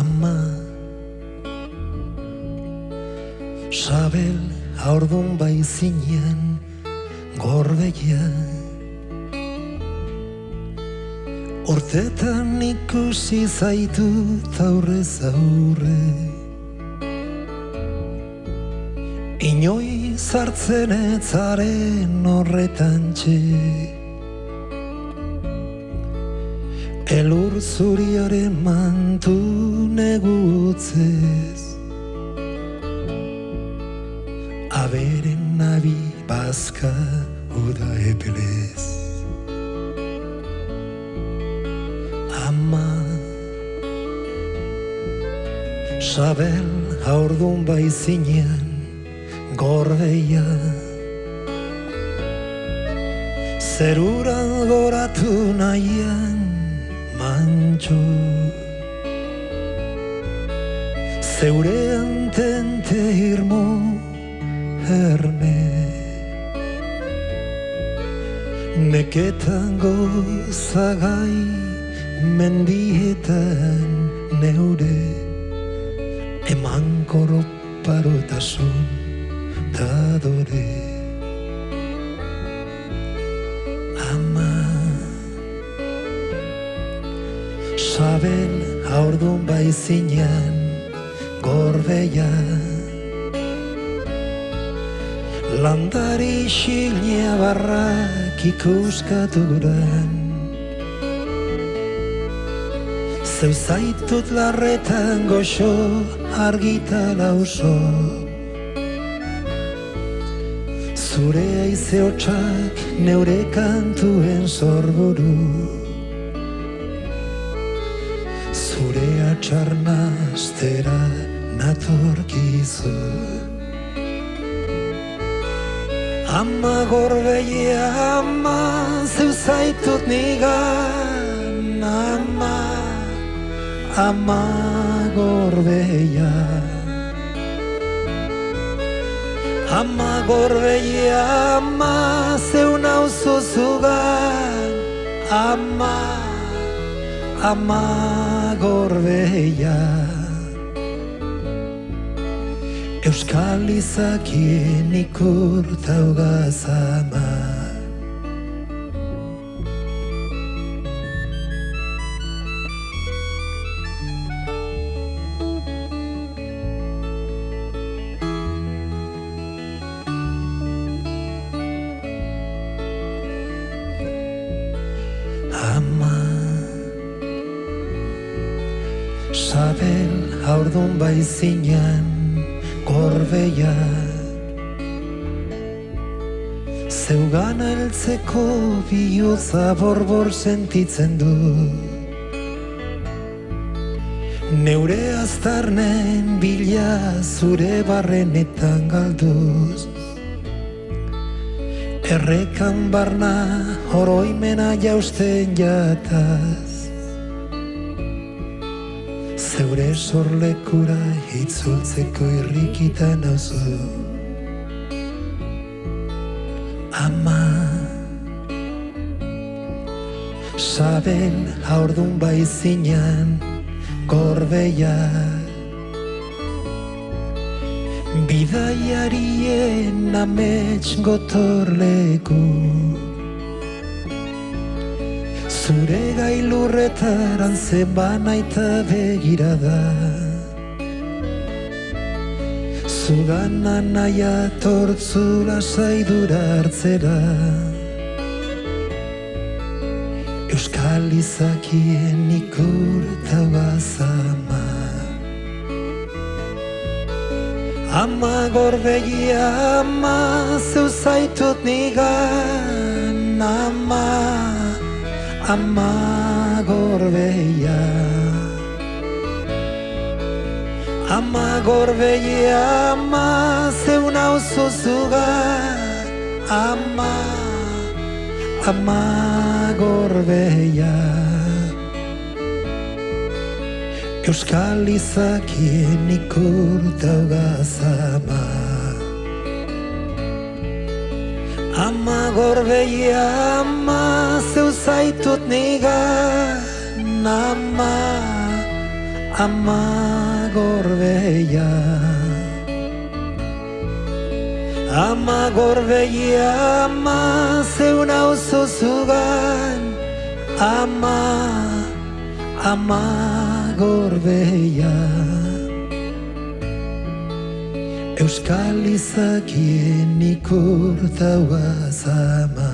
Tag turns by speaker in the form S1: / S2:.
S1: Ama Sabel haurdun baizinen gorbeia Urtetan ikusi zaitut aurrez aurre Inoiz hartzen etzaren horretan txe Elur zuriaren mantu negutzez Aberen nabi bazka uda epelez Ama Sabel haurdun baizinean gorbeia Zeruran goratu nahian mantxo Zeurean tente irmo herne Neketan gozagai mendietan neure Emankoro parotasun tadore Ama Sabel haurdun baizinean gorbeia Landari xilnia barrak ikuskaturan Zeu zaitut larretan goxo argita lauso Zure aize hotxak neure kantuen zorburu Zure atxarnaztera natorkizu Ama gorbeia, ama, zeu zaitut nigan Ama gorbeia Ama gorbeia, ama, zeu nauzu zugan Ama gorbeia Euskal izakien ikurtaugaz ama Ama Sabel haurdun baizinean gorbeia Zeugan heltzeko bihotza borbor sentitzen du Neure aztarnen bila zure barrenetan galduz Errekan barna oroimena jausten jataz Zeure sorlekura itzultzeko irrikitan auzu Ama Sabel haurdun baizinean gorbeia Bidaiarien amets gotorleku Zure gailurretaran zenban aita begirada Zugan anaia tortzula zaidura hartzera Euskal izakien ikurtaugaz ama Ama gorbeia, ama, zeu zaitut nigan Ama gorbeia Ama gorbeia, ama, zeu nauzu zugan Ama gorbeia Euskal izakien ikurtaugaz ama Ama gorbeia, ama, zeu zaitut nigan ama gorbeia. Ama gorbeia, ama zeuna oso zugan, ama gorbeia. Euskal izakien ikurtauaz ama.